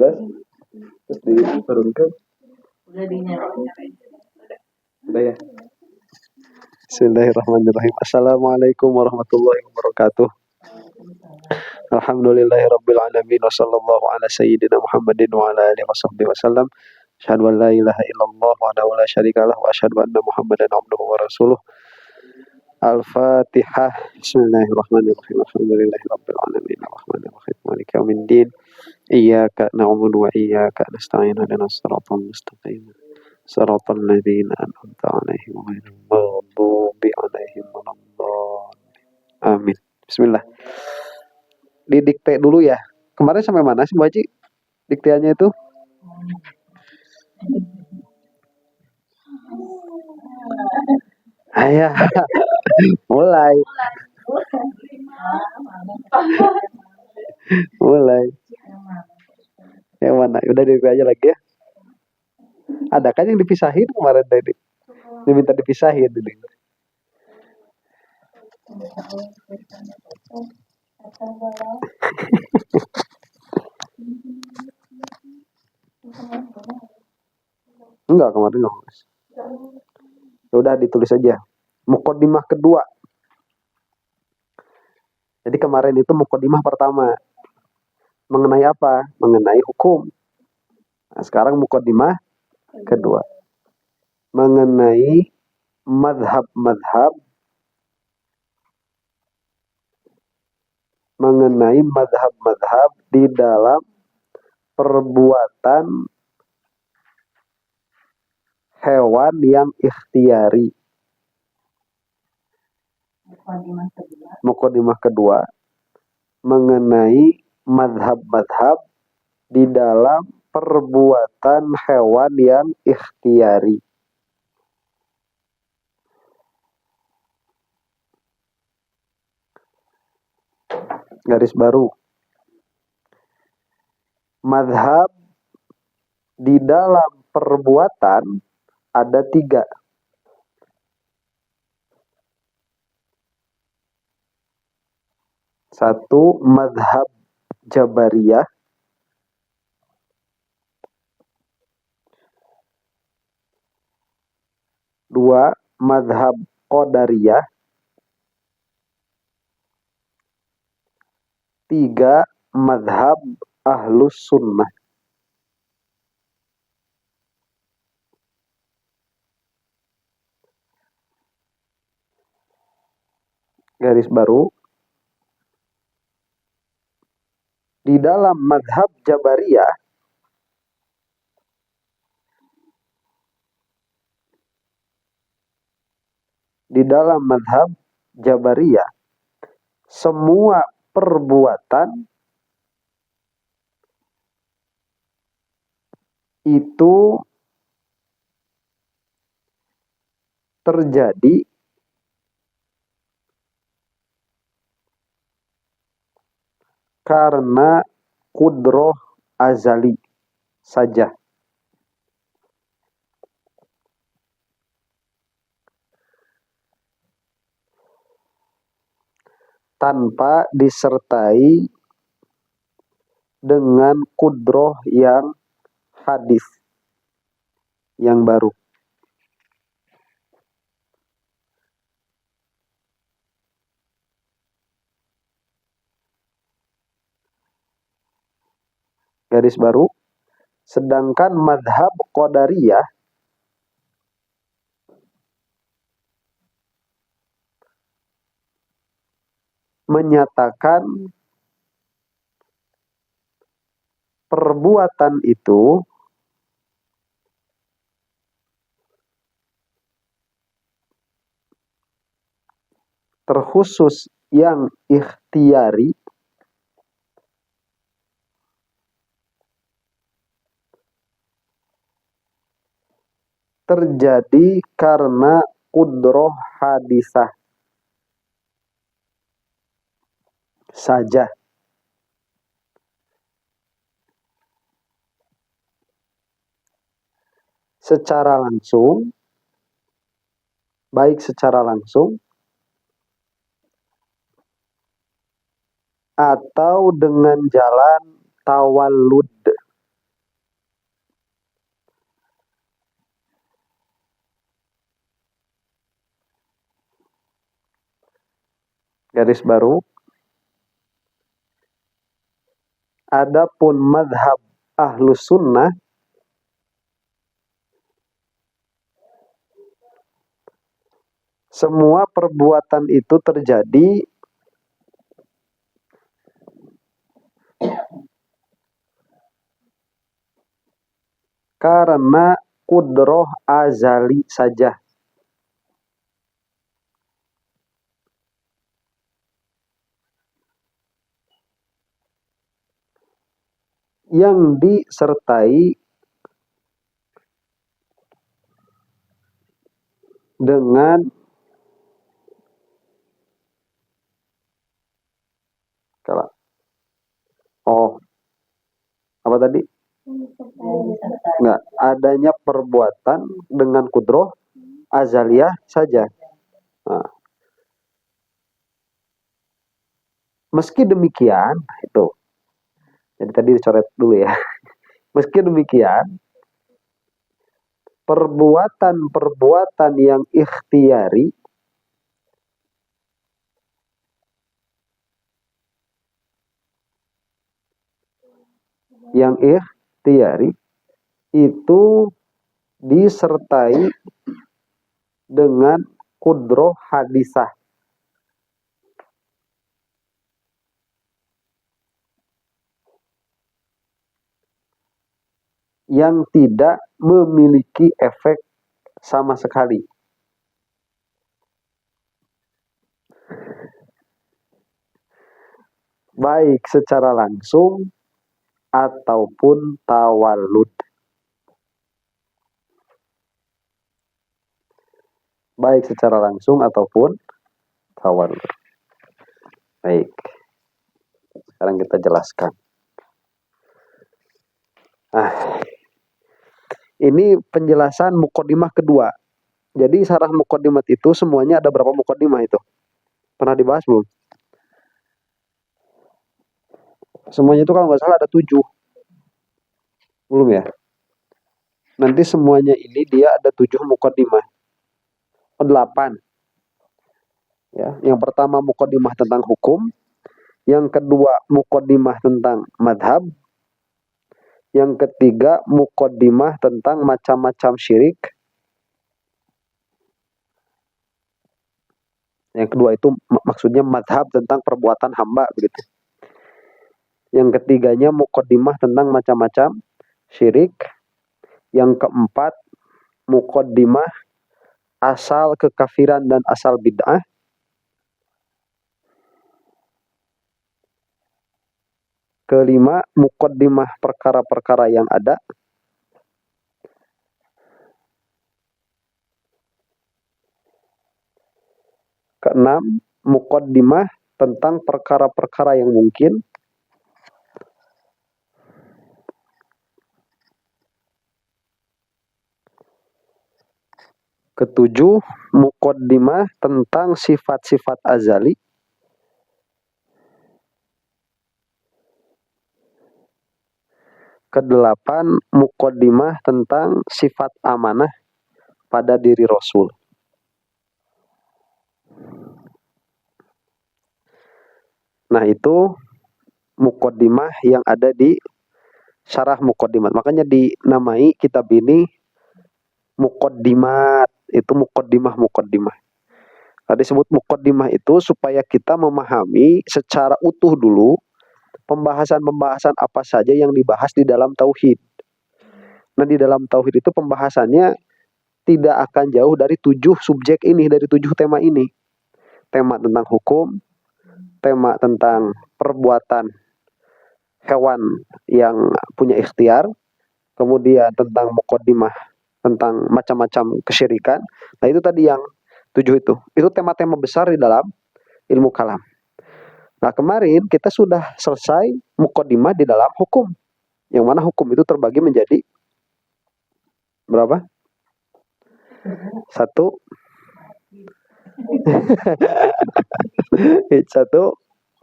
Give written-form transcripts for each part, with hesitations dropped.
Terus diturunkan. Udah ya. Bismillahirrahmanirrahim. Assalamualaikum warahmatullahi wabarakatuh. Alhamdulillahirabbil alamin wa sallallahu ala sayyidina Muhammadin wa ala alihi washabbihi wasallam. Asyhadu an la ilaha illallah wa la syarikalah wa asyhadu anna Muhammadan abduhu wa rasuluh. Al-Fatihah. Bismillahirrahmanirrahim. Alhamdulillahirabbil alamin arrahmanirrahim maliki yaumiddin. Iyyaka na'budu wa iyyaka nasta'in ihdinas siratal mustaqim. Siratal ladzina an'amta 'alaihim ghairil maghdubi 'alaihim waladdallin. Amin. Bismillah. Didikte dulu ya. Kemarin sampai mana sih Bu Haji? Dikteannya itu? Ayah. Mulai. Yang mana? Udah dikte aja lagi ya. Ada kan yang dipisahin kemarin tadi? Diminta dipisahin ini. Enggak, kemarin enggak. Udah ditulis aja. Muqaddimah kedua. Jadi kemarin itu muqaddimah pertama. Mengenai apa? Mengenai hukum. Nah, sekarang muqaddimah kedua. Mengenai madhab-madhab. Mengenai madhab-madhab di dalam perbuatan hewan yang ikhtiari. Muqaddimah kedua mengenai madhab-madhab di dalam perbuatan hewan yang ikhtiari. Garis baru. Madhab di dalam perbuatan ada 3. Satu, madhab Jabariyah. 2, madhab Qadariyah. 3, madhab Ahlus Sunnah. Garis baru. Di dalam madhab Jabariyah semua perbuatan itu terjadi karena qudroh azali saja. Tanpa disertai dengan qudroh yang hadis, yang baru. Garis baru. Sedangkan madhab Qadariyah menyatakan perbuatan itu terkhusus yang ikhtiari terjadi karena qudroh hadisah saja. Secara langsung, baik secara langsung atau dengan jalan tawallud, garis baru. Adapun madhab Ahlus Sunnah semua perbuatan itu terjadi karena kudroh azali saja. Yang disertai dengan apa tadi? Enggak, adanya perbuatan dengan kudroh azaliyah saja. Nah, meski demikian, itu. Jadi tadi dicoret dulu ya. Meski demikian, perbuatan-perbuatan yang ikhtiari itu disertai dengan kudroh hadisah. Yang tidak memiliki efek sama sekali. Baik secara langsung ataupun tawallud. Baik secara langsung ataupun tawallud. Baik. Sekarang kita jelaskan. Ini penjelasan muqaddimah kedua. Jadi syarah muqaddimat itu semuanya ada berapa muqaddimah itu? Pernah dibahas belum? Semuanya itu kalau nggak salah ada 7. Belum ya? Nanti semuanya ini dia ada 7 muqaddimah. 8. Ya, yang pertama muqaddimah tentang hukum, yang kedua muqaddimah tentang madhab, yang ketiga muqaddimah tentang macam-macam syirik. Yang kedua itu maksudnya madhab tentang perbuatan hamba begitu. Yang ketiganya muqaddimah tentang macam-macam syirik. Yang keempat muqaddimah asal kekafiran dan asal bid'ah. Kelima muqaddimah perkara-perkara yang ada. Keenam muqaddimah tentang perkara-perkara yang mungkin. Ketujuh muqaddimah tentang sifat-sifat azali. Kedelapan muqaddimah tentang sifat amanah pada diri Rasul. Nah itu muqaddimah yang ada di syarah muqaddimat. Makanya dinamai kitab ini muqaddimat. Itu muqaddimah. Tadi disebut muqaddimah itu supaya kita memahami secara utuh dulu pembahasan-pembahasan apa saja yang dibahas di dalam tauhid. Nah di dalam tauhid itu pembahasannya tidak akan jauh dari 7 subjek ini, dari 7 tema ini. Tema tentang hukum, tema tentang perbuatan hewan yang punya ikhtiar, kemudian tentang muqaddimah, tentang macam-macam kesyirikan. Nah itu tadi yang 7 itu. Itu tema-tema besar di dalam ilmu kalam. Nah kemarin kita sudah selesai muqaddimah di dalam hukum. Yang mana hukum itu terbagi menjadi berapa? 1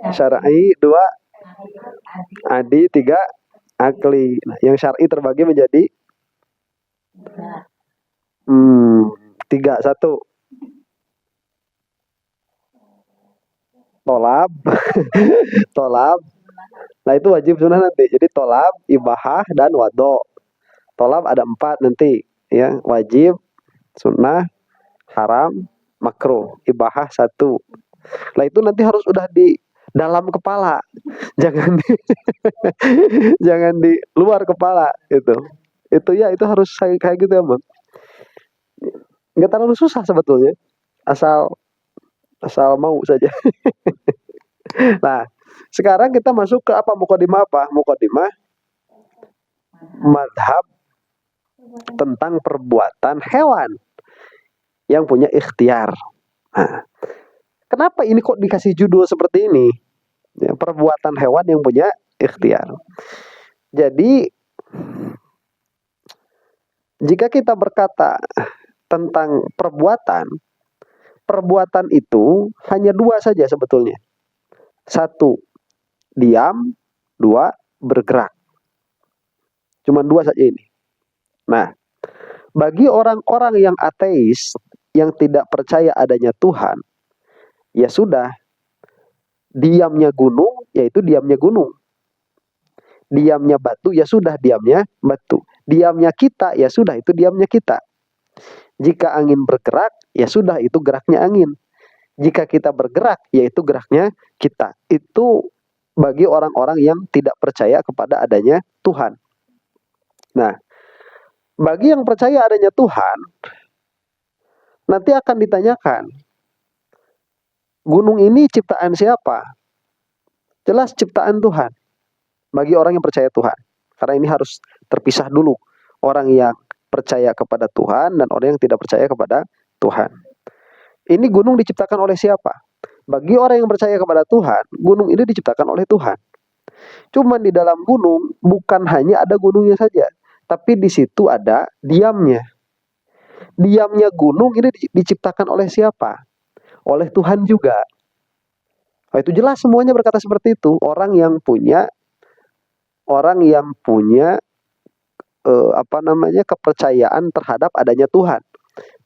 syar'i, 2 adi, 3 akli. Nah, yang syar'i terbagi menjadi 3. 1 tolab, tolab. Nah itu wajib sunnah nanti. Jadi tolab, ibahah, dan wado. Tolab ada 4 nanti. Ya, wajib, sunnah, haram, makruh. Ibahah 1. Nah itu nanti harus udah di dalam kepala. Jangan di, jangan di luar kepala itu. Itu ya itu harus kayak gitu ya, Bang. Nggak terlalu susah sebetulnya. Asal asal mau saja. Nah, sekarang kita masuk ke apa? Mukadimah apa? Mukadimah madhab tentang perbuatan hewan yang punya ikhtiar. Nah, kenapa ini kok dikasih judul seperti ini? Ya, perbuatan hewan yang punya ikhtiar. Jadi, jika kita berkata tentang perbuatan, perbuatan itu hanya 2 saja sebetulnya. 1, diam. 2, bergerak. Cuma 2 saja ini. Nah, bagi orang-orang yang ateis, yang tidak percaya adanya Tuhan, ya sudah, diamnya gunung, yaitu diamnya gunung. Diamnya batu, ya sudah, diamnya batu. Diamnya kita, ya sudah, itu diamnya kita. Jika angin bergerak, ya sudah, itu geraknya angin. Jika kita bergerak, ya itu geraknya kita. Itu bagi orang-orang yang tidak percaya kepada adanya Tuhan. Nah, bagi yang percaya adanya Tuhan, nanti akan ditanyakan, gunung ini ciptaan siapa? Jelas ciptaan Tuhan. Bagi orang yang percaya Tuhan. Karena ini harus terpisah dulu. Orang yang percaya kepada Tuhan dan orang yang tidak percaya kepada Tuhan. Ini gunung diciptakan oleh siapa? Bagi orang yang percaya kepada Tuhan, gunung ini diciptakan oleh Tuhan. Cuman di dalam gunung bukan hanya ada gunungnya saja, tapi di situ ada diamnya. Diamnya gunung ini diciptakan oleh siapa? Oleh Tuhan juga. Oh, itu jelas semuanya berkata seperti itu. Orang yang punya kepercayaan terhadap adanya Tuhan.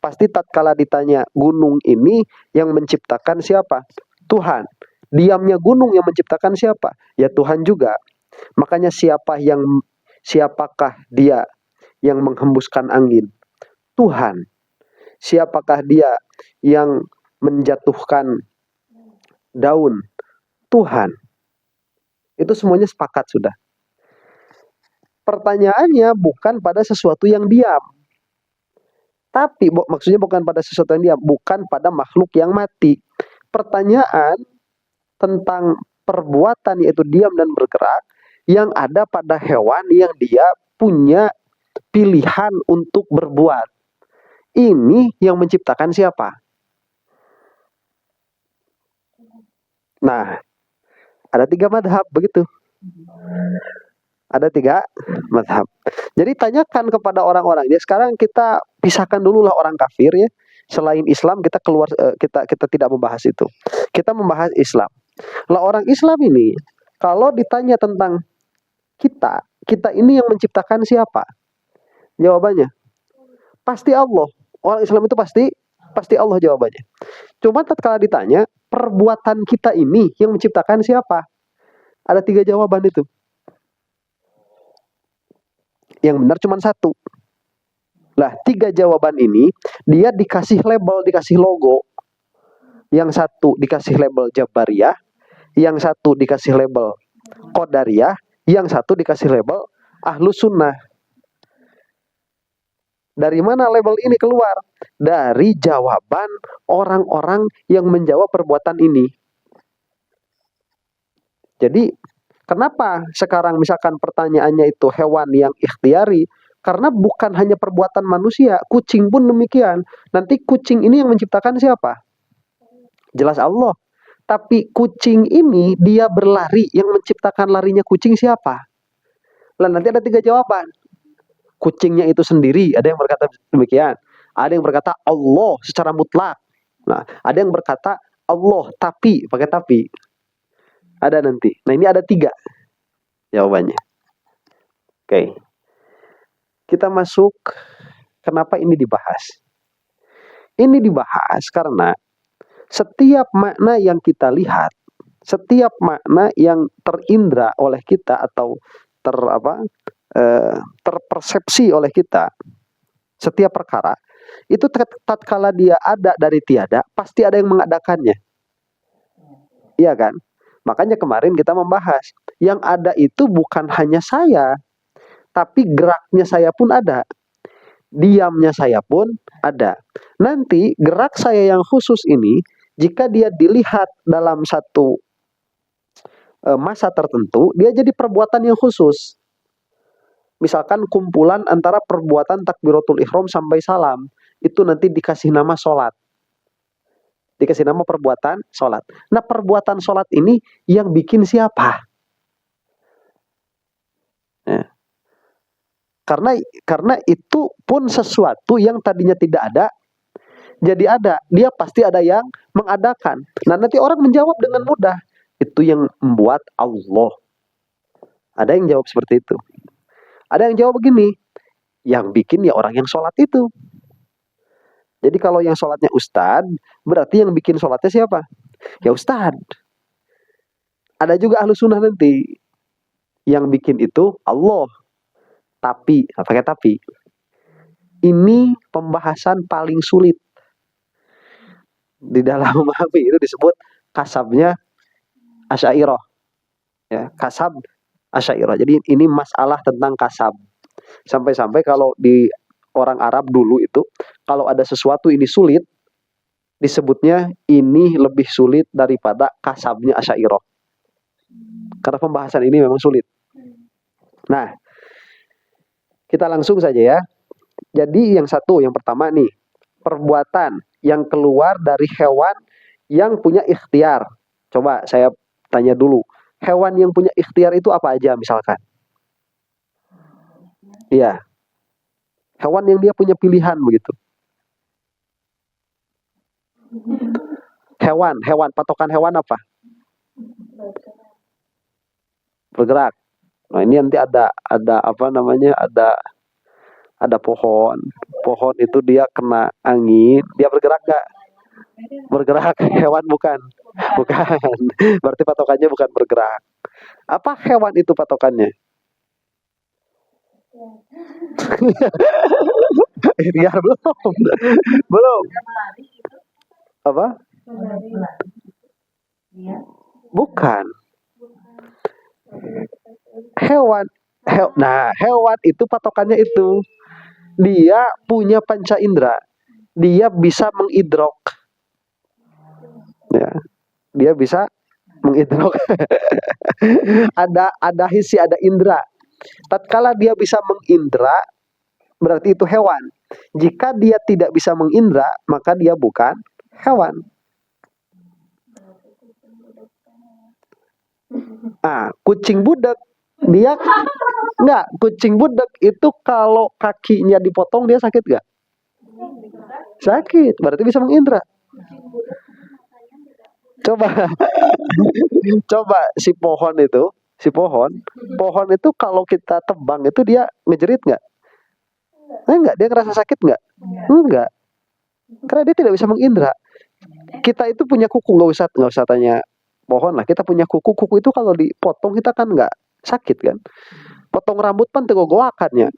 Pasti tatkala ditanya gunung ini yang menciptakan siapa? Tuhan. Diamnya gunung yang menciptakan siapa? Ya Tuhan juga. Makanya siapakah dia yang menghembuskan angin? Tuhan. Siapakah dia yang menjatuhkan daun? Tuhan. Itu semuanya sepakat sudah. Pertanyaannya bukan pada sesuatu yang diam. Tapi maksudnya bukan pada sesuatu yang diam, bukan pada makhluk yang mati. Pertanyaan tentang perbuatan yaitu diam dan bergerak yang ada pada hewan yang dia punya pilihan untuk berbuat. Ini yang menciptakan siapa? Nah, ada 3 madhab begitu. Ada 3 madhab. Jadi tanyakan kepada orang-orang. Ya sekarang kita pisahkan dulu lah orang kafir ya. Selain Islam kita tidak membahas itu. Kita membahas Islam. Lah orang Islam ini kalau ditanya tentang kita ini yang menciptakan siapa? Jawabannya pasti Allah. Orang Islam itu pasti Allah jawabannya. Cuma tatkala ditanya perbuatan kita ini yang menciptakan siapa? Ada 3 jawaban itu. Yang benar cuma 1. Lah 3 jawaban ini dia dikasih label, dikasih logo. Yang 1 dikasih label Jabariyah, yang 1 dikasih label Qadariyah, yang 1 dikasih label Ahlus Sunnah. Dari mana label ini keluar? Dari jawaban orang-orang yang menjawab perbuatan ini. Jadi kenapa sekarang misalkan pertanyaannya itu hewan yang ikhtiari? Karena bukan hanya perbuatan manusia, kucing pun demikian. Nanti kucing ini yang menciptakan siapa? Jelas Allah. Tapi kucing ini dia berlari, yang menciptakan larinya kucing siapa? Lah nanti ada 3 jawaban. Kucingnya itu sendiri, ada yang berkata demikian. Ada yang berkata Allah secara mutlak. Nah, ada yang berkata Allah tapi, pakai tapi. Ada nanti. Nah ini ada 3 jawabannya. Oke. Kita masuk, kenapa ini dibahas? Ini dibahas karena setiap makna yang kita lihat Setiap makna yang terindra oleh kita atau terpersepsi oleh kita, setiap perkara itu tatkala dia ada dari tiada, pasti ada yang mengadakannya. Iya kan? Makanya kemarin kita membahas, yang ada itu bukan hanya saya, tapi geraknya saya pun ada. Diamnya saya pun ada. Nanti gerak saya yang khusus ini, jika dia dilihat dalam satu masa tertentu, dia jadi perbuatan yang khusus. Misalkan kumpulan antara perbuatan takbiratul ihram sampai salam, itu nanti dikasih nama sholat. Dikasih nama perbuatan sholat. Nah, perbuatan sholat ini yang bikin siapa? Ya. Karena itu pun sesuatu yang tadinya tidak ada, jadi ada. Dia pasti ada yang mengadakan. Nah, nanti orang menjawab dengan mudah. Itu yang membuat Allah. Ada yang jawab seperti itu. Ada yang jawab begini, yang bikin ya orang yang sholat itu. Jadi kalau yang sholatnya ustad, berarti yang bikin sholatnya siapa? Ya ustad. Ada juga ahlu sunnah nanti, yang bikin itu Allah. Tapi, pakai tapi. Ini pembahasan paling sulit. Di dalam memahami itu disebut kasabnya Asy'ariyah. Ya, kasab Asy'ariyah. Jadi ini masalah tentang kasab. Sampai-sampai kalau di orang Arab dulu itu, kalau ada sesuatu ini sulit, disebutnya ini lebih sulit daripada kasabnya Asy'ariyah. Karena pembahasan ini memang sulit. Nah, kita langsung saja ya. Jadi yang pertama nih, perbuatan yang keluar dari hewan yang punya ikhtiar. Coba saya tanya dulu, hewan yang punya ikhtiar itu apa aja misalkan? Iya. Hewan yang dia punya pilihan begitu. Hewan, patokan hewan apa? Bergerak. Nah, ini nanti ada ada pohon. Pohon itu dia kena angin, dia bergerak nggak? Bergerak. Hewan bukan? Bukan. Berarti patokannya bukan bergerak. Apa hewan itu patokannya? Ikhtiar belum. Belum. Apa? Bukan. Hewan. Hewan itu patokannya itu. Dia punya panca indera. Dia bisa mengidrok. Ya. Dia bisa mengidrok. ada hisi, ada indera. Tatkala dia bisa mengindra, berarti itu hewan. Jika dia tidak bisa mengindra, maka dia bukan hewan. Kucing budak, dia enggak. Kucing budak itu kalau kakinya dipotong dia sakit nggak? Sakit, berarti bisa mengindra. Coba si pohon itu kalau kita tebang itu dia ngejerit nggak? Enggak, dia ngerasa sakit nggak? Enggak, karena dia tidak bisa mengindra. Kita itu punya kuku, nggak usah tanya pohon lah. Kita punya kuku itu kalau dipotong kita kan nggak sakit kan? Potong rambut pan tegogoakannya.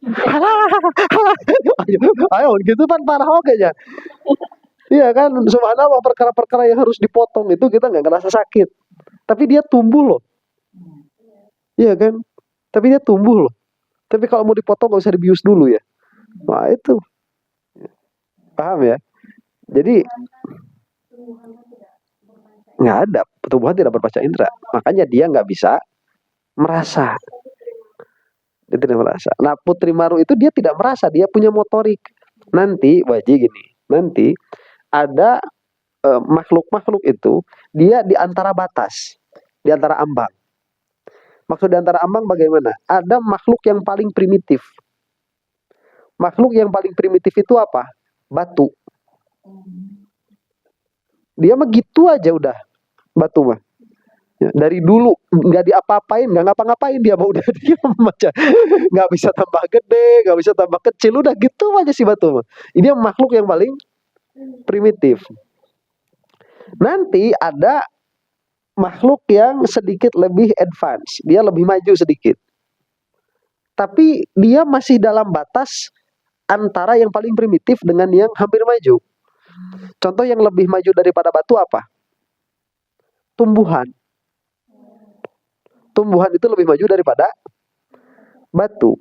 Ayo gitu kan parah oke ya. Iya kan, subhanallah, perkara-perkara yang harus dipotong itu kita nggak ngerasa sakit. Tapi dia tumbuh loh. Iya kan? Tapi dia tumbuh loh. Tapi kalau mau dipotong nggak usah dibius dulu ya. Nah itu. Paham ya? Jadi nggak ada, tumbuhan tidak berpanca indera. Makanya dia nggak bisa merasa. Dia tidak merasa. Nah, putri maru itu dia tidak merasa, dia punya motorik. Nanti wajib gini. Nanti ada makhluk-makhluk itu dia di antara batas, di antara ambang. Maksud di antara ambang bagaimana? Ada makhluk yang paling primitif. Makhluk yang paling primitif itu apa? Batu. Dia mah gitu aja udah. Batu mah. Ya, dari dulu nggak diapa-apain, nggak ngapa-ngapain, dia mau udah diam aja. Nggak bisa tambah gede, nggak bisa tambah kecil, udah gitu aja si batu mah. Ini makhluk yang paling primitif. Nanti ada makhluk yang sedikit lebih advance, dia lebih maju sedikit. Tapi dia masih dalam batas antara yang paling primitif dengan yang hampir maju. Contoh yang lebih maju daripada batu apa? Tumbuhan. Tumbuhan itu lebih maju daripada batu.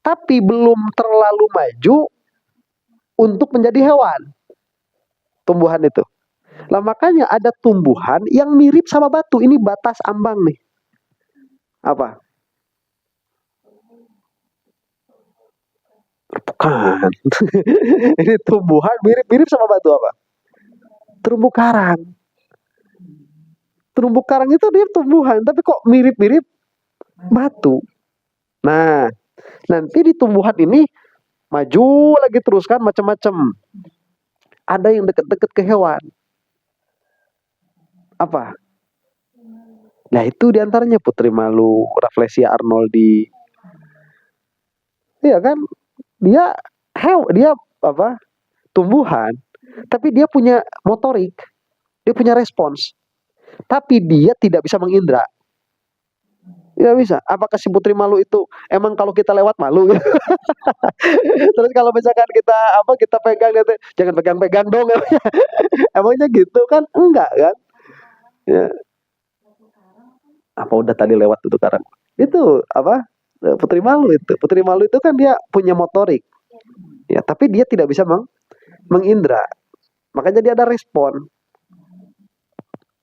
Tapi belum terlalu maju untuk menjadi hewan. Tumbuhan itu. Lah makanya ada tumbuhan yang mirip sama batu. Ini batas ambang nih. Apa? Bukan. Ini tumbuhan mirip-mirip sama batu apa? Terumbu karang. Terumbu karang itu dia tumbuhan, tapi kok mirip-mirip batu. Nah, nanti di tumbuhan ini maju lagi terus kan macam-macam. Ada yang deket-deket ke hewan. Apa? Nah itu diantaranya Putri Malu, Rafflesia arnoldi. Iya kan? Dia apa? Tumbuhan, tapi dia punya motorik, dia punya respons. Tapi dia tidak bisa mengindra. Tidak bisa. Apakah si Putri Malu itu emang kalau kita lewat malu? Terus kalau misalkan kita pegang dia, jangan pegang-pegang dong. Emangnya gitu kan? Enggak kan? Ya. Apa udah tadi lewat itu karang? Itu apa? Putri Malu itu. Putri Malu itu kan dia punya motorik. Ya, tapi dia tidak bisa mengindra. Makanya dia ada respon.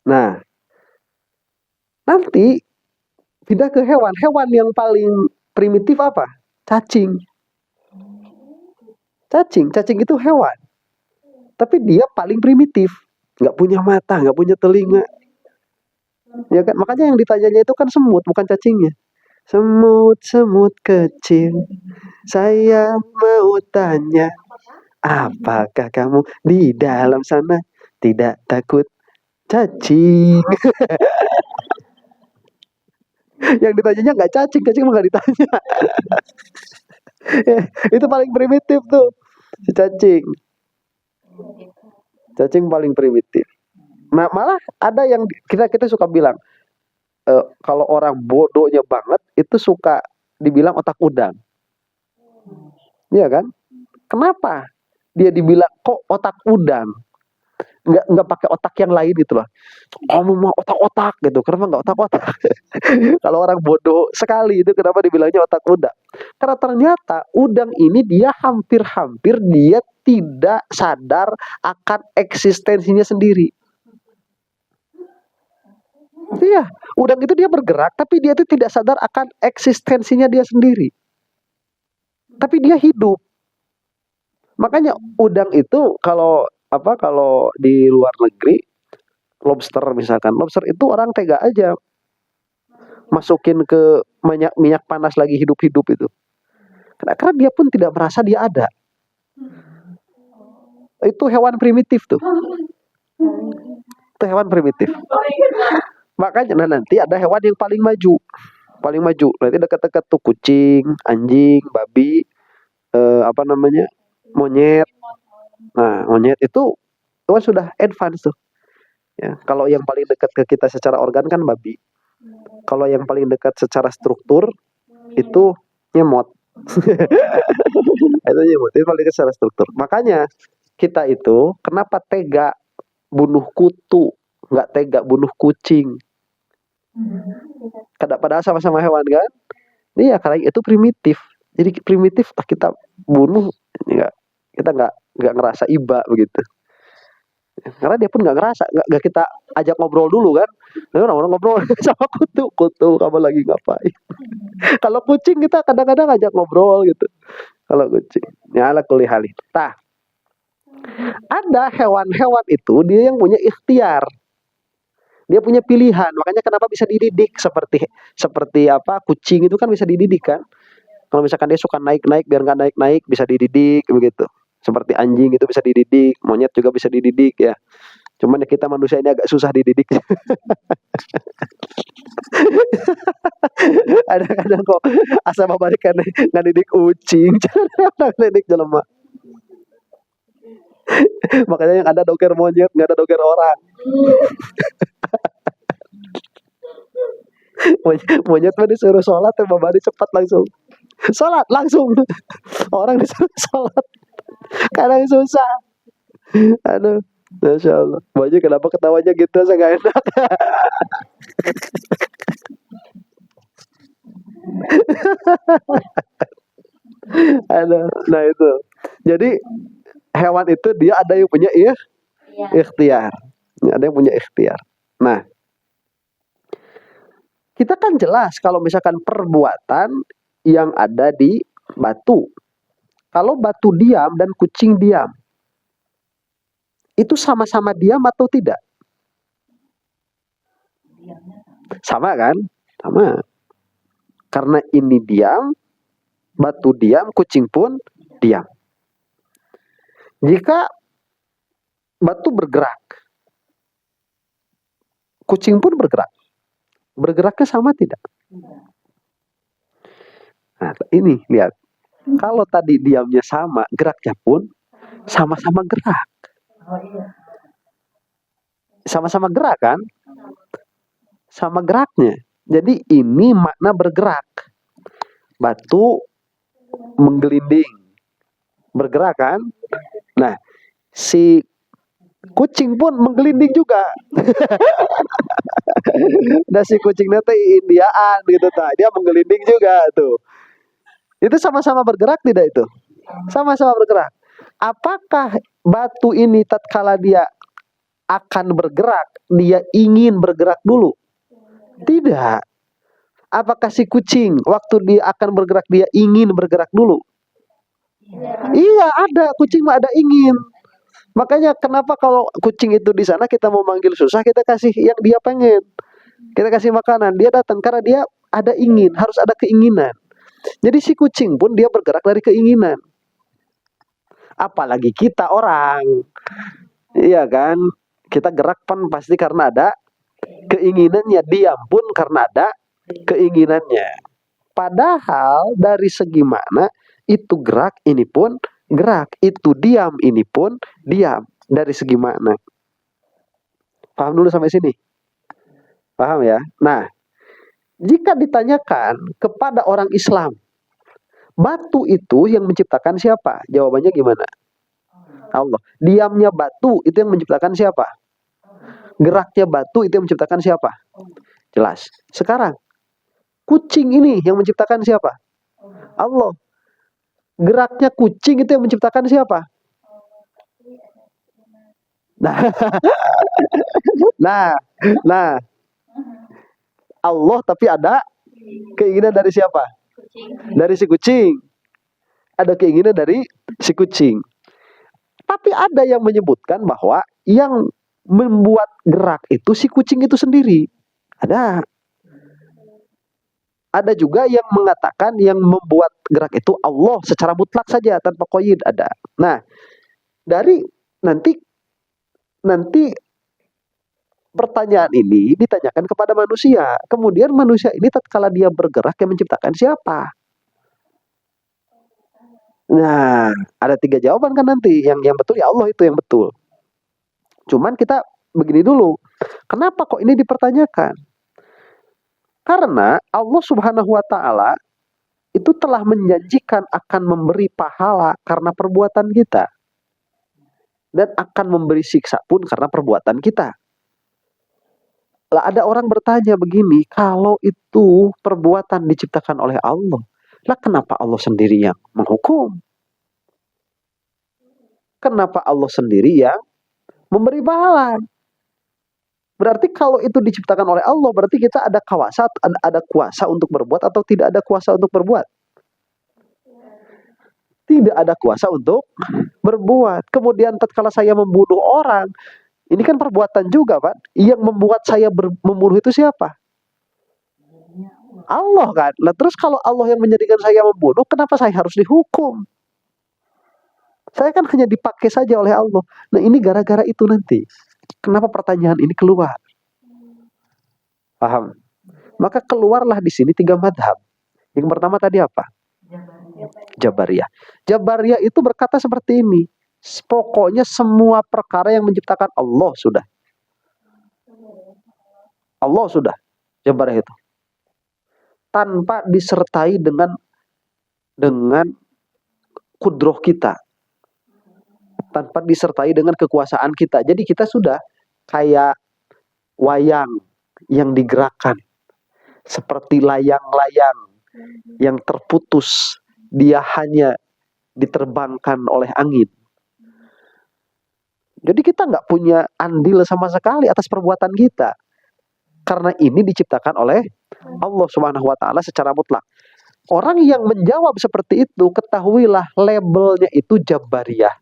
Nah, nanti pindah ke hewan. Hewan yang paling primitif apa? Cacing. Cacing itu hewan. Tapi dia paling primitif. Nggak punya mata, nggak punya telinga. Ya kan? Makanya yang ditanyanya itu kan semut, bukan cacingnya. Semut kecil, saya mau tanya, apakah kamu di dalam sana tidak takut cacing? Yang ditanyanya nggak cacing mah nggak ditanya. Itu paling primitif tuh, si cacing. Cacing paling primitif. Nah malah ada yang kita suka bilang, kalau orang bodohnya banget itu suka dibilang otak udang. Iya kan? Kenapa dia dibilang kok otak udang? Nggak pakai otak yang lain gitu loh. Kamu mau otak-otak gitu. Kenapa nggak otak-otak? Kalau orang bodoh sekali itu kenapa dibilangnya otak udang? Karena ternyata udang ini dia hampir-hampir dia tidak sadar akan eksistensinya sendiri. Iya, udang itu dia bergerak tapi dia itu tidak sadar akan eksistensinya dia sendiri. Tapi dia hidup. Makanya udang itu kalau di luar negeri, lobster misalkan, lobster itu orang tega aja masukin ke minyak panas lagi hidup-hidup itu. Karena dia pun tidak merasa dia ada. Itu hewan primitif tuh. Itu hewan primitif. Makanya nanti ada hewan yang paling maju. Paling maju. Nanti dekat-dekat tuh kucing, anjing, babi, monyet. Nah, monyet itu kan sudah advance tuh. Ya, kalau yang paling dekat ke kita secara organ kan babi. Kalau yang paling dekat secara struktur itu nyemot. Itu nyemot. Itu paling dekat secara struktur. Makanya kita itu kenapa tega bunuh kutu, nggak tega bunuh kucing? Padahal sama-sama hewan kan? Iya, karena itu primitif. Jadi primitif kita bunuh, kita nggak ngerasa iba begitu. Karena dia pun nggak ngerasa, nggak kita ajak ngobrol dulu kan. Orang-orang ngobrol sama kutu kamu lagi ngapain? Kalau kucing kita kadang-kadang ajak ngobrol gitu. Kalau kucing, ya ala kulli halin. Tah, ada hewan-hewan itu dia yang punya ikhtiar. Dia punya pilihan, makanya kenapa bisa dididik seperti apa kucing itu kan bisa dididik kan. Kalau misalkan dia suka naik-naik biar nggak naik-naik bisa dididik begitu. Seperti anjing itu bisa dididik, monyet juga bisa dididik ya. Cuman ya kita manusia ini agak susah dididik. Ada kadang kok asa babarikan nggak didik kucing, nggak didik jelema. Makanya yang ada doger monyet, nggak ada doger orang. Monyet mah disuruh sholat, ya babari cepat langsung. Sholat langsung. Orang disuruh sholat, kadang susah. Aduh, Masya Allah. Banyak kenapa ketawanya gitu, saya nggak enak. Aduh, nah itu. Jadi hewan itu dia ada yang punya ikhtiar. Ada yang punya ikhtiar. Nah, kita kan jelas kalau misalkan perbuatan yang ada di batu. Kalau batu diam dan kucing diam, itu sama-sama diam atau tidak? Sama kan? Sama. Karena ini diam, batu diam, kucing pun diam. Jika batu bergerak, kucing pun bergerak. Bergeraknya sama tidak? Nah, ini lihat. Kalau tadi diamnya sama, geraknya pun sama-sama gerak. Sama-sama gerak kan? Sama geraknya. Jadi ini makna bergerak. Batu menggelinding, bergerak kan? Nah, si kucing pun menggelinding juga. Dan si kucingnya teh Indiaan gitu tak. Dia menggelinding juga tuh. Itu sama-sama bergerak tidak itu? Sama-sama bergerak. Apakah batu ini tatkala dia akan bergerak, dia ingin bergerak dulu? Tidak. Apakah si kucing waktu dia akan bergerak dia ingin bergerak dulu? Iya, ada kucing mah ada ingin. Makanya kenapa kalau kucing itu di sana kita mau manggil susah, kita kasih yang dia pengen. Kita kasih makanan, dia datang karena dia ada ingin, harus ada keinginan. Jadi si kucing pun dia bergerak dari keinginan. Apalagi kita orang. Iya kan? Kita gerak pun pasti karena ada keinginannya. Diam pun karena ada keinginannya. Padahal dari segi mana itu gerak, ini pun gerak. Itu diam, ini pun diam. Dari segi mana? Paham dulu sampai sini? Paham ya? Nah, jika ditanyakan kepada orang Islam, batu itu yang menciptakan siapa? Jawabannya gimana? Allah. Diamnya batu itu yang menciptakan siapa? Geraknya batu itu yang menciptakan siapa? Jelas. Sekarang, kucing ini yang menciptakan siapa? Allah. Geraknya kucing itu yang menciptakan siapa? Nah, nah, nah. Allah tapi ada keinginan dari siapa? Dari si kucing. Ada keinginan dari si kucing. Tapi ada yang menyebutkan bahwa yang membuat gerak itu si kucing itu sendiri. Ada. Ada juga yang mengatakan yang membuat gerak itu Allah secara mutlak saja tanpa qayyid ada. Nah, dari nanti pertanyaan ini ditanyakan kepada manusia. Kemudian manusia ini tatkala dia bergerak yang menciptakan siapa? Nah, ada 3 jawaban kan nanti. Yang betul ya Allah itu yang betul. Cuman kita begini dulu. Kenapa kok ini dipertanyakan? Karena Allah Subhanahu wa taala itu telah menjanjikan akan memberi pahala karena perbuatan kita. Dan akan memberi siksa pun karena perbuatan kita. Lah ada orang bertanya begini, kalau itu perbuatan diciptakan oleh Allah, lah kenapa Allah sendiri yang menghukum? Kenapa Allah sendiri yang memberi pahala? Berarti kalau itu diciptakan oleh Allah, berarti kita ada kuasa untuk berbuat atau tidak ada kuasa untuk berbuat? Tidak ada kuasa untuk berbuat. Kemudian tatkala saya membunuh orang, ini kan perbuatan juga, Pak. Yang membuat saya membunuh itu siapa? Allah kan. Nah, terus kalau Allah yang menjadikan saya membunuh, kenapa saya harus dihukum? Saya kan hanya dipakai saja oleh Allah. Nah, ini gara-gara itu nanti. Kenapa pertanyaan ini keluar? Paham? Maka keluarlah di sini 3 madhab. Yang pertama tadi apa? Jabariyah. Jabariyah itu berkata seperti ini. Pokoknya semua perkara yang menciptakan Allah sudah. Allah sudah. Jabariyah itu. Tanpa disertai dengan kudroh kita. Tanpa disertai dengan kekuasaan kita. Jadi kita sudah kayak wayang yang digerakkan. Seperti layang-layang yang terputus. Dia hanya diterbangkan oleh angin. Jadi kita nggak punya andil sama sekali atas perbuatan kita. Karena ini diciptakan oleh Allah Subhanahu wa Ta'ala secara mutlak. Orang yang menjawab seperti itu, ketahuilah labelnya itu Jabariyah.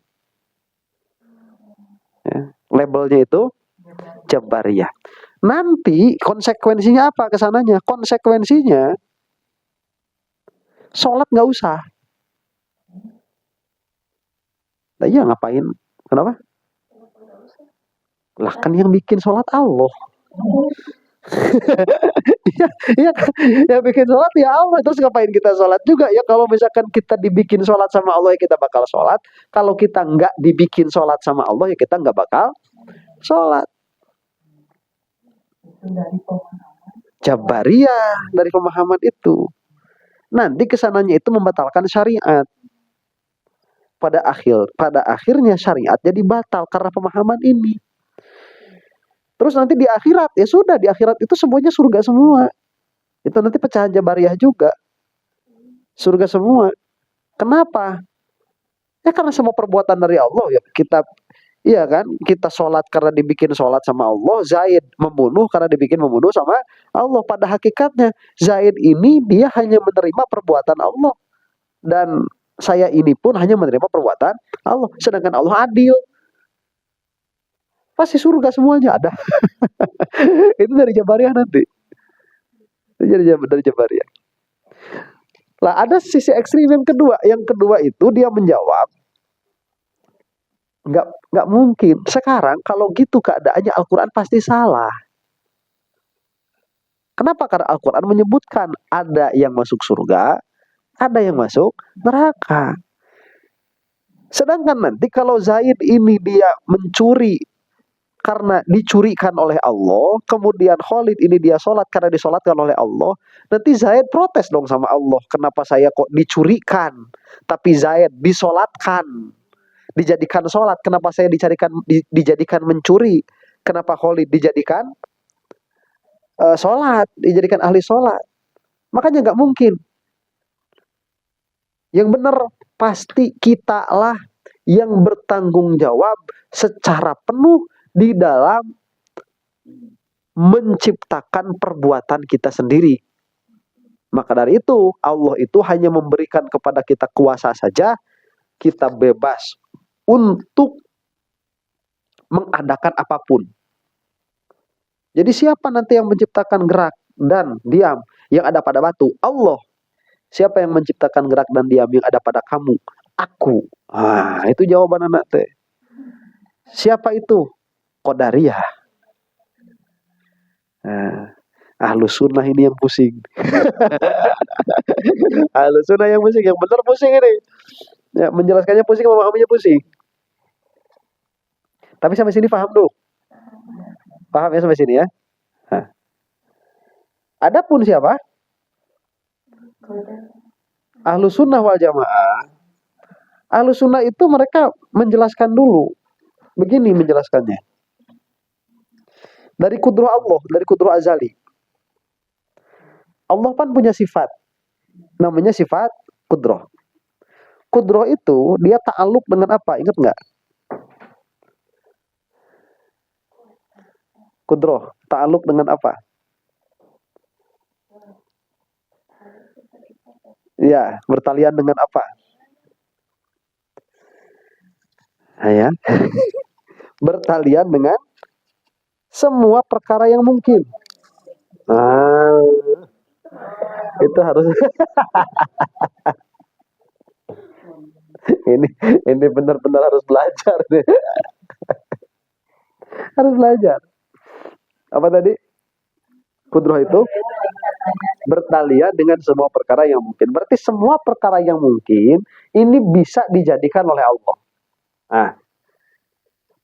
Ya, labelnya itu Jabariyah. Nanti konsekuensinya apa kesananya? Konsekuensinya sholat nggak usah. Nah, iya ngapain? Kenapa? Lah kan yang bikin sholat Allah. Iya, iya, yang bikin sholat ya Allah. Terus ngapain kita sholat juga ya? Kalau misalkan kita dibikin sholat sama Allah ya kita bakal sholat. Kalau kita nggak dibikin sholat sama Allah ya kita nggak bakal sholat. Jabariyah dari pemahaman itu. Nanti kesananya itu membatalkan syariat. Pada akhirnya syariat jadi batal karena pemahaman ini. Terus nanti di akhirat, ya sudah, di akhirat itu semuanya surga semua. Itu nanti pecahan Jabariyah juga. Surga semua. Kenapa? Ya karena semua perbuatan dari Allah ya kita, iya kan? Kita sholat karena dibikin sholat sama Allah. Zaid membunuh karena dibikin membunuh sama Allah. Pada hakikatnya Zaid ini dia hanya menerima perbuatan Allah. Dan saya ini pun hanya menerima perbuatan Allah. Sedangkan Allah adil. Pasti surga semuanya ada. Itu dari Jabariyah nanti. Itu dari Jabariyah. Lah ada sisi ekstrim yang kedua. Yang kedua itu dia menjawab, nggak mungkin. Sekarang kalau gitu keadaannya Al-Quran pasti salah. Kenapa? Karena Al-Quran menyebutkan ada yang masuk surga, ada yang masuk neraka. Sedangkan nanti kalau Zaid ini dia mencuri karena dicurikan oleh Allah, kemudian Khalid ini dia sholat karena disolatkan oleh Allah, nanti Zaid protes dong sama Allah, kenapa saya kok dicurikan, tapi Zaid disolatkan, dijadikan sholat, kenapa saya dijadikan mencuri, kenapa Khalid dijadikan sholat, dijadikan ahli sholat. Makanya nggak mungkin. Yang benar pasti kita lah yang bertanggung jawab secara penuh di dalam menciptakan perbuatan kita sendiri. Maka dari itu Allah itu hanya memberikan kepada kita kuasa saja, kita bebas untuk mengadakan apapun. Jadi siapa nanti yang menciptakan gerak dan diam yang ada pada batu? Allah. Siapa yang menciptakan gerak dan diam yang ada pada kamu? Aku. Itu jawaban anak teh. Siapa itu? Qadariyah. Ahlus sunnah ini yang pusing. Ahlus sunnah yang pusing, yang benar pusing ini. Ya, menjelaskannya pusing, memahaminya pusing. Tapi sampai sini paham dulu. Paham ya sampai sini ya? Adapun siapa? Ahlus sunnah wal jamaah. Ahlus sunnah itu mereka menjelaskan dulu. Begini menjelaskannya. Dari kudroh Allah, dari kudroh azali. Allah kan punya sifat. Namanya sifat kudroh. Kudroh itu dia ta'aluk dengan apa? Ingat nggak? Kudroh, ta'aluk dengan apa? Ya, bertalian dengan apa? Ya. Bertalian dengan semua perkara yang mungkin. Itu harus ini benar-benar harus belajar deh. Harus belajar. Apa tadi? Kudroh itu bertalian dengan semua perkara yang mungkin. Berarti semua perkara yang mungkin ini bisa dijadikan oleh Allah. Nah,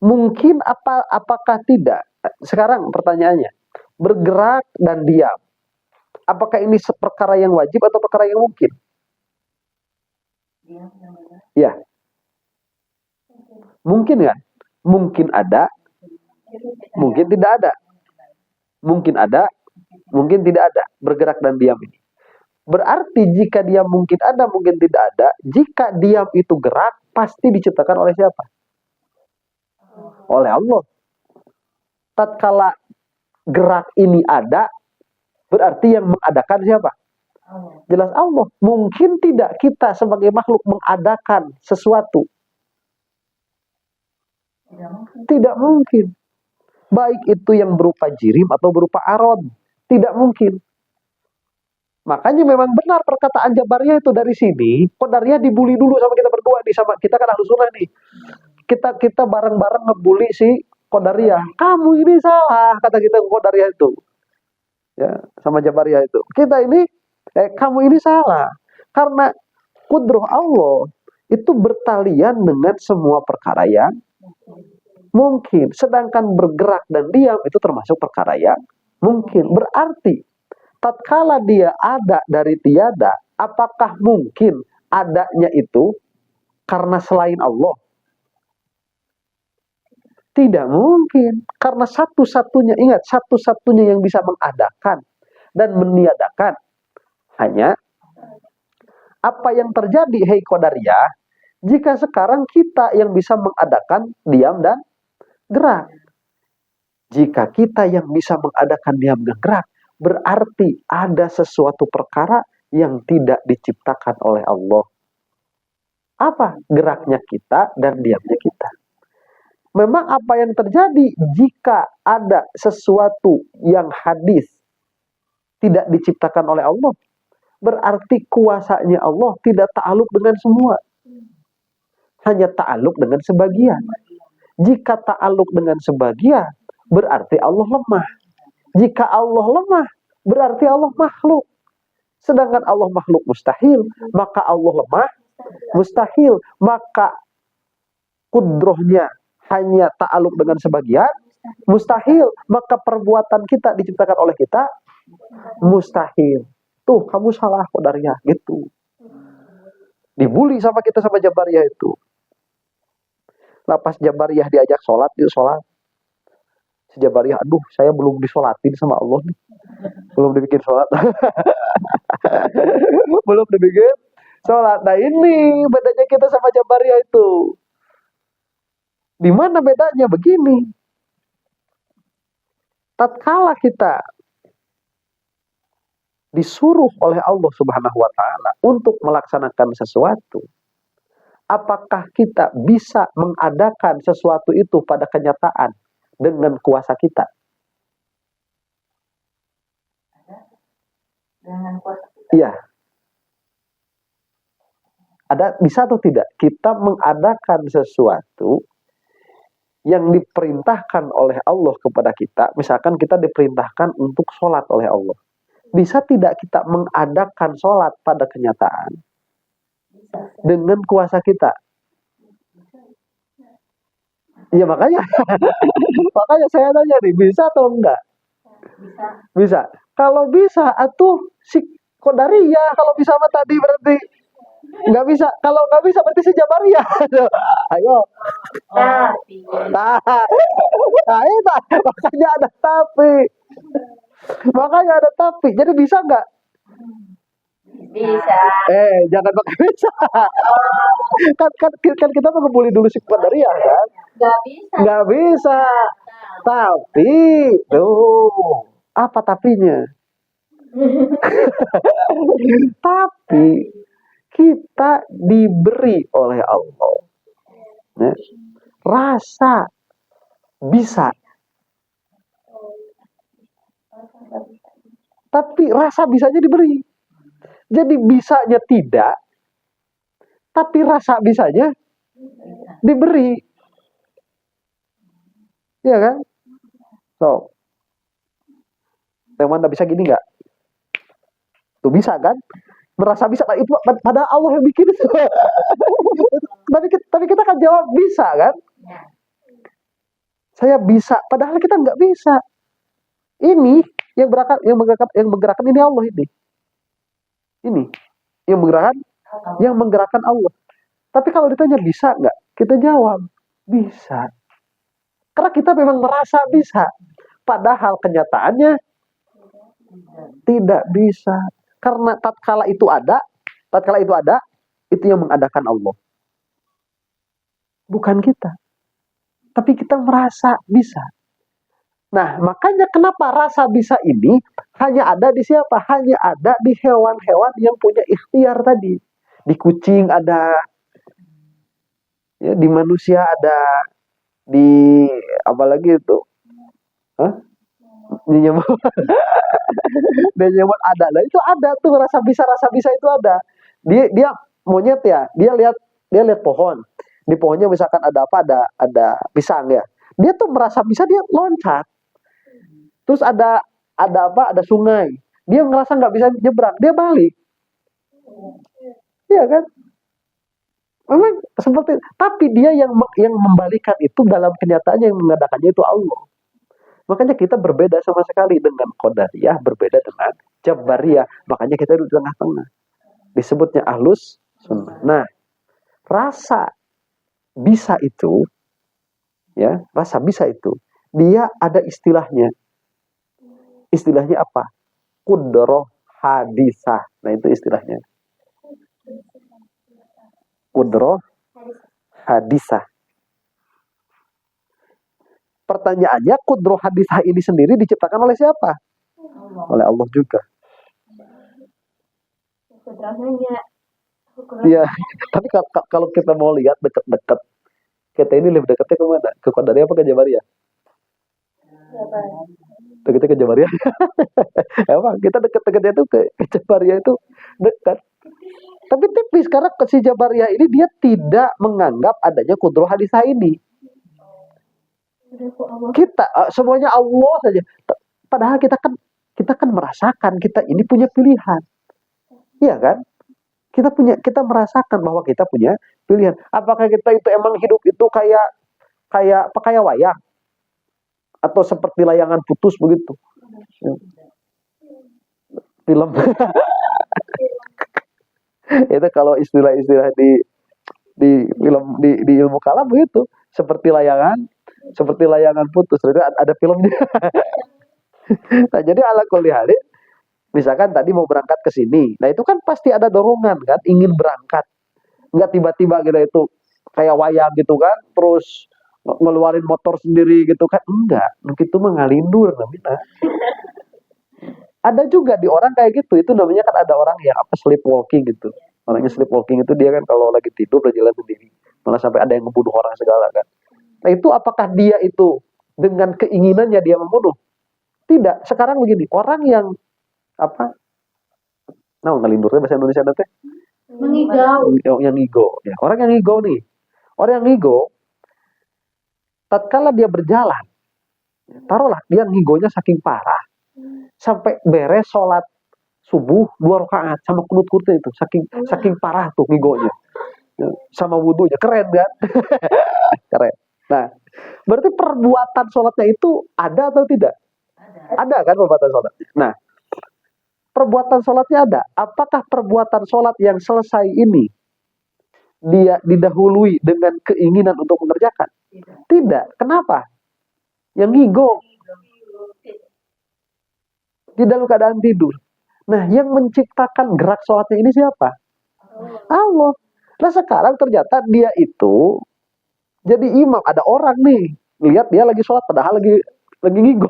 mungkin apakah tidak? Sekarang pertanyaannya, bergerak dan diam. Apakah ini perkara yang wajib atau perkara yang mungkin? Ya, mungkin kan? Mungkin ada, mungkin tidak ada. Mungkin ada, mungkin tidak ada. Bergerak dan diam ini. Berarti jika diam mungkin ada, mungkin tidak ada. Jika diam itu gerak, pasti diciptakan oleh siapa? Oleh Allah. Tatkala gerak ini ada, berarti yang mengadakan siapa? Jelas Allah. Mungkin tidak kita sebagai makhluk mengadakan sesuatu. Tidak mungkin. Baik itu yang berupa jirim atau berupa arod. Tidak mungkin. Makanya memang benar perkataan Jabariyah itu dari sini. Qadariyah dibully dulu sama kita berdua nih, sama kita kan Ahlus Sunnah nih. Kita bareng-bareng ngebully si Qadariyah. Kamu ini salah, kata kita Qadariyah itu. Ya, sama Jabariyah itu. Kita ini kamu ini salah. Karena kudroh Allah itu bertalian dengan semua perkara yang mungkin. Sedangkan bergerak dan diam itu termasuk perkara yang mungkin. Berarti tatkala dia ada dari tiada, apakah mungkin adanya itu karena selain Allah? Tidak mungkin. Karena satu-satunya, ingat, satu-satunya yang bisa mengadakan dan meniadakan hanya apa yang terjadi, hei Qadariyah, jika sekarang kita yang bisa mengadakan diam dan gerak. Jika kita yang bisa mengadakan diam dan gerak, berarti ada sesuatu perkara yang tidak diciptakan oleh Allah. Apa? Geraknya kita dan diamnya kita. Memang apa yang terjadi jika ada sesuatu yang hadis tidak diciptakan oleh Allah, berarti kuasanya Allah tidak ta'aluk dengan semua. Hanya ta'aluk dengan sebagian. Jika ta'aluk dengan sebagian, berarti Allah lemah. Jika Allah lemah, berarti Allah makhluk. Sedangkan Allah makhluk mustahil, maka Allah lemah mustahil. Maka kudrohnya hanya ta'aluk dengan sebagian, mustahil. Maka perbuatan kita diciptakan oleh kita, mustahil. Tuh, kamu salah Qadariyah, gitu. Dibully sama kita sama Jabariyah itu. Lapas Jabariyah diajak sholat, yuk sholat. Si Jabariyah, aduh, saya belum disolatin sama Allah nih. Belum dibikin sholat. Belum dibikin sholat. Nah ini bedanya kita sama Jabariyah itu. Di mana bedanya? Begini. Tatkala kita disuruh oleh Allah Subhanahu wa taala untuk melaksanakan sesuatu, apakah kita bisa mengadakan sesuatu itu pada kenyataan dengan kuasa kita? Dengan kuasa kita. Iya. Ada, bisa atau tidak kita mengadakan sesuatu yang diperintahkan oleh Allah kepada kita? Misalkan kita diperintahkan untuk sholat oleh Allah. Bisa tidak kita mengadakan sholat pada kenyataan dengan kuasa kita? Ya makanya makanya saya tanya nih, bisa atau enggak? Bisa. Kalau bisa, atuh si Qadariyah kalau bisa mah tadi berarti nggak bisa. Kalau nggak bisa berarti si Jabariyah. Ayo. Makanya ada tapi. Makanya ada tapi. Jadi bisa nggak? Bisa. Jangan pakai bisa. kan kita mau ngebully dulu si Qadariyah kan? Nggak bisa. Nggak bisa. Tapi tuh apa tapinya? Tapi kita diberi oleh Allah rasa bisa. Tapi rasa bisanya diberi. Jadi bisanya tidak, tapi rasa bisanya diberi. Iya kan? So, teman bisa gini nggak? Tuh bisa kan? Merasa bisa, itu padahal Allah yang bikin itu. Tapi kita kan jawab bisa kan? Saya bisa, padahal kita nggak bisa. Ini yang menggerakkan ini Allah ini. Ini yang menggerakkan Allah. Tapi kalau ditanya bisa nggak? Kita jawab bisa. Karena kita memang merasa bisa. Padahal kenyataannya tidak bisa. Karena tatkala itu ada, itu yang mengadakan Allah. Bukan kita. Tapi kita merasa bisa. Nah, makanya kenapa rasa bisa ini hanya ada di siapa? Hanya ada di hewan-hewan yang punya ikhtiar tadi. Di kucing ada, ya, di manusia ada, di apalagi itu, di nyamuk, di nyamuk ada lah. Itu ada tuh rasa bisa itu ada. Dia monyet ya, dia lihat pohon. Di pohonnya misalkan ada apa? Ada pisang ya. Dia tuh merasa bisa, dia loncat. Terus ada apa? Ada sungai. Dia ngerasa nggak bisa nyebrang, dia balik. Iya kan? Memang seperti, tapi dia yang membalikan itu dalam kenyataannya, yang mengadakannya itu Allah. Makanya kita berbeda sama sekali dengan Qadariyah, berbeda dengan Jabariyah. Makanya kita di tengah-tengah. Disebutnya Ahlus Sunnah. Nah, rasa bisa itu, ya, rasa bisa itu, dia ada istilahnya. Istilahnya apa? Qudrah hadisah. Nah, itu istilahnya. Qudrah hadisah. Pertanyaannya, qudrah hadisah ini sendiri diciptakan oleh siapa? Oleh Allah juga. Iya, tapi kalau kita mau lihat dekat-dekat, kita ini lebih dekatnya kemana? Ke Qadariyah apa ke Jabariyah? Dekatnya ke Jabariyah. Emang kita dekat-dekatnya itu ke Jabariyah itu dekat. Tapi tipis, karena si Jabariyah ini dia tidak menganggap adanya qudrah hadisah ini. Kita semuanya Allah saja. Padahal kita kan merasakan kita ini punya pilihan. Iya kan? Kita merasakan bahwa kita punya pilihan. Apakah kita itu emang hidup itu kayak wayang, atau seperti layangan putus begitu? Film. Itu kalau istilah-istilah di film, di ilmu kalam begitu, seperti layangan putus. Itu ada filmnya. Nah, jadi ala kulli halin, misalkan tadi mau berangkat ke sini, nah itu kan pasti ada dorongan kan, ingin berangkat. Nggak tiba-tiba gitu itu kayak wayang gitu kan, terus ngeluarin motor sendiri gitu kan, enggak. Begitu mengalindur namanya. Ada juga di orang kayak gitu, itu namanya kan ada orang yang sleepwalking gitu. Orangnya sleepwalking itu dia kan kalau lagi tidur berjalan sendiri, malah sampai ada yang membunuh orang segala kan. Nah, itu apakah dia itu dengan keinginannya dia membunuh? Tidak. Sekarang begini, orang yang ngalindurnya bahasa Indonesia nanti? Mengigau. Yang ngigo. Ya, orang yang ngigo nih. Orang yang ngigo, tatkala dia berjalan, taruhlah dia ngigonya saking parah, sampai beres sholat subuh 2 rakaat sama kunut-kunutnya itu, saking parah tuh ngigonya, sama wudhunya, keren kan? Keren. Nah, berarti perbuatan sholatnya itu ada atau tidak? Ada kan perbuatan sholatnya. Nah, perbuatan sholatnya ada. Apakah perbuatan sholat yang selesai ini dia didahului dengan keinginan untuk mengerjakan? Tidak. Kenapa? Yang ngigo. Di dalam keadaan tidur. Nah, yang menciptakan gerak sholatnya ini siapa? Allah. Nah, sekarang ternyata dia itu jadi imam. Ada orang nih, lihat dia lagi sholat padahal lagi ngigo.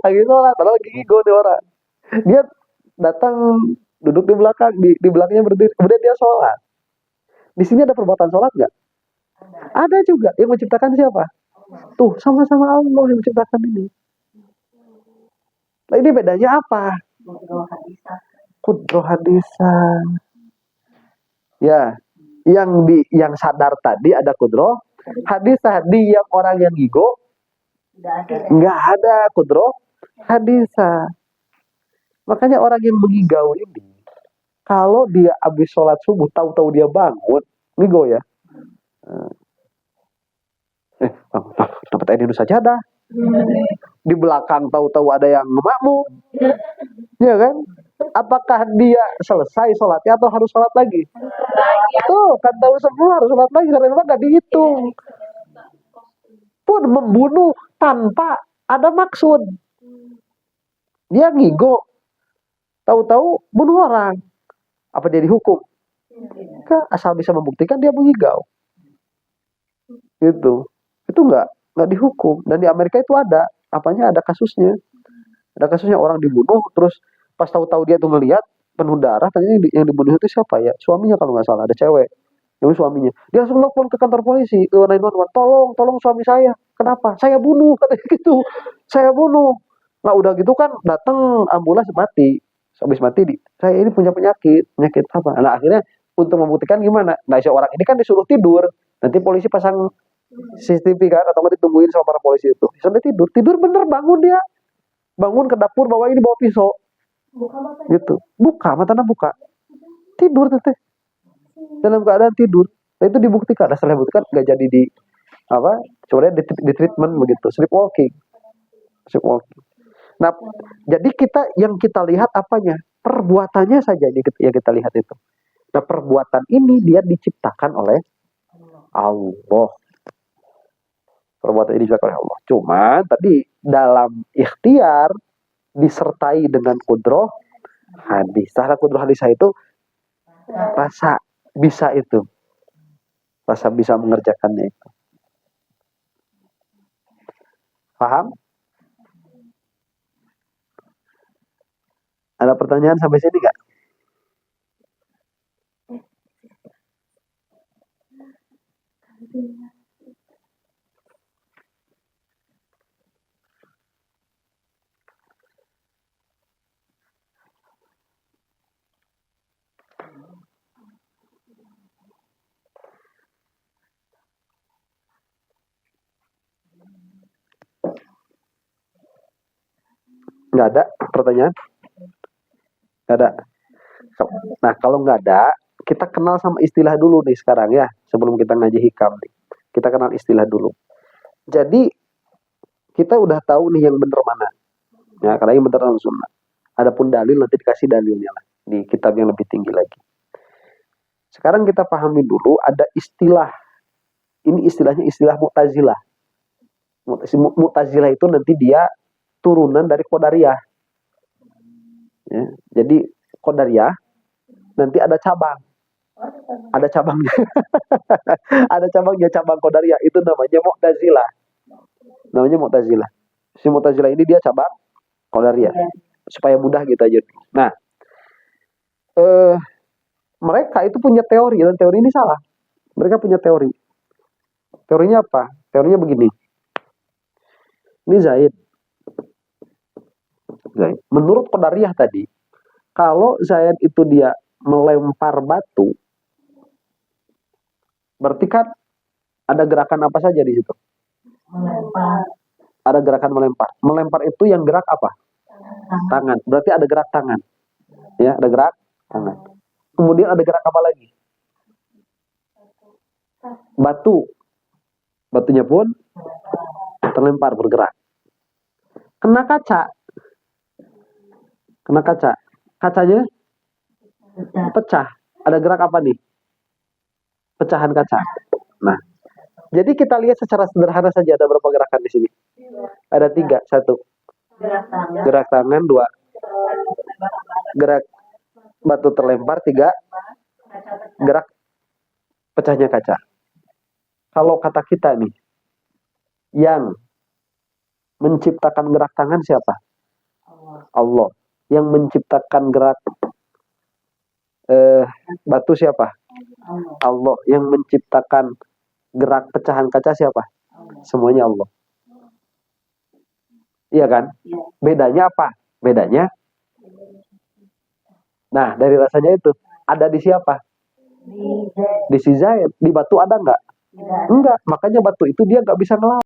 Lagi sholat padahal lagi ngigo nih orang. Dia datang duduk di belakang, di belakangnya berdiri, kemudian dia sholat. Di sini ada perbuatan sholat nggak? Ada juga. Yang menciptakan siapa? Tuh, sama-sama Allah yang menciptakan ini. Nah, ini bedanya apa? Qudrah hadisah. Ya, yang sadar tadi ada qudrah hadisah. Yang orang yang ngigo nggak ada qudrah hadisah. Makanya orang yang mengigau ini, kalau dia habis sholat subuh, tahu-tahu dia bangun, ngigau ya. Dapat air minum sajadah. Di belakang tahu-tahu ada yang ngemakmum. Ya kan? Apakah dia selesai sholatnya atau harus sholat lagi? Tuh, kan tahu semua harus sholat lagi karena memang gak dihitung. Pun membunuh tanpa ada maksud. Dia ngigo, tahu-tahu bunuh orang. Apa dia dihukum? Kan asal bisa membuktikan dia mengigau. Gitu. Itu nggak dihukum. Dan di Amerika itu ada kasusnya. Ada kasusnya orang dibunuh, terus pas tahu-tahu dia tuh ngelihat penuh darah, tanya yang dibunuh itu siapa ya? Suaminya kalau nggak salah, ada cewek. Yang suaminya. Dia langsung telepon ke kantor polisi, 911, tolong suami saya. Kenapa? Saya bunuh, katanya gitu. Saya bunuh. Nah udah gitu kan datang ambulans mati. Habis mati saya ini punya penyakit apa? Nah akhirnya untuk membuktikan gimana? Nah si orang ini kan disuruh tidur. Nanti polisi pasang CCTV kan, atau nggak ditungguin sama para polisi itu. Sampai tidur bener, bangun dia. Bangun ke dapur, bawa pisau. Gitu. Buka, matanya buka. Tidur teteh. Dalam keadaan tidur. Nah itu dibuktikan. Nah, setelah dibuktikan nggak jadi coba di treatment begitu. Sleepwalking. Nah, jadi yang kita lihat apanya? Perbuatannya saja yang kita lihat itu. Nah, perbuatan ini dia diciptakan oleh Allah. Perbuatan ini diciptakan oleh Allah. Cuma tadi dalam ikhtiar disertai dengan kudroh hadis. Salah kudroh hadis itu rasa bisa itu. Rasa bisa mengerjakannya itu. Paham? Ada pertanyaan sampai sini nggak? Nggak ada pertanyaan? Nggak ada. Nah, kalau nggak ada, kita kenal sama istilah dulu nih sekarang ya. Sebelum kita ngaji hikam nih. Kita kenal istilah dulu. Jadi, kita udah tahu nih yang benar mana. Ya, karena yang benar sunnah. Adapun dalil, nanti dikasih dalilnya lah. Di kitab yang lebih tinggi lagi. Sekarang kita pahami dulu, ada istilah. Ini istilahnya istilah Mu'tazilah. Mu'tazilah itu nanti dia turunan dari Qadariyah. Ya, jadi Qadariyah nanti ada cabang. Ada cabangnya. Ada cabangnya, cabang Qadariyah itu namanya Mu'tazilah. Namanya Mu'tazilah. Si Mu'tazilah ini dia cabang Qadariyah. Supaya mudah gitu aja. Nah, mereka itu punya teori dan teori ini salah. Mereka punya teori. Teorinya apa? Teorinya begini. Ini Zaid. Menurut Qadariyah tadi, kalau Zaid itu dia melempar batu, berarti kan ada gerakan apa saja di situ? Melempar. Ada gerakan melempar. Melempar itu yang gerak apa? Tangan. Berarti ada gerak tangan. Ya, ada gerak tangan. Kemudian ada gerak apa lagi? Batu. Batunya pun terlempar, bergerak. Kena kaca. Kena kaca. Kacanya pecah. Ada gerak apa nih? Pecahan kaca. Nah, jadi kita lihat secara sederhana saja ada berapa gerakan di sini? Ada 3. 1. Gerak tangan. 2. Gerak batu terlempar. 3. Gerak pecahnya kaca. Kalau kata kita nih, yang menciptakan gerak tangan siapa? Allah. Yang menciptakan gerak batu siapa? Allah. Yang menciptakan gerak pecahan kaca siapa? Semuanya Allah. Iya kan? Bedanya apa? Bedanya? Nah, dari rasanya itu. Ada di siapa? Di si Zaid. Di batu ada nggak? Enggak. Makanya batu itu dia nggak bisa ngelawan.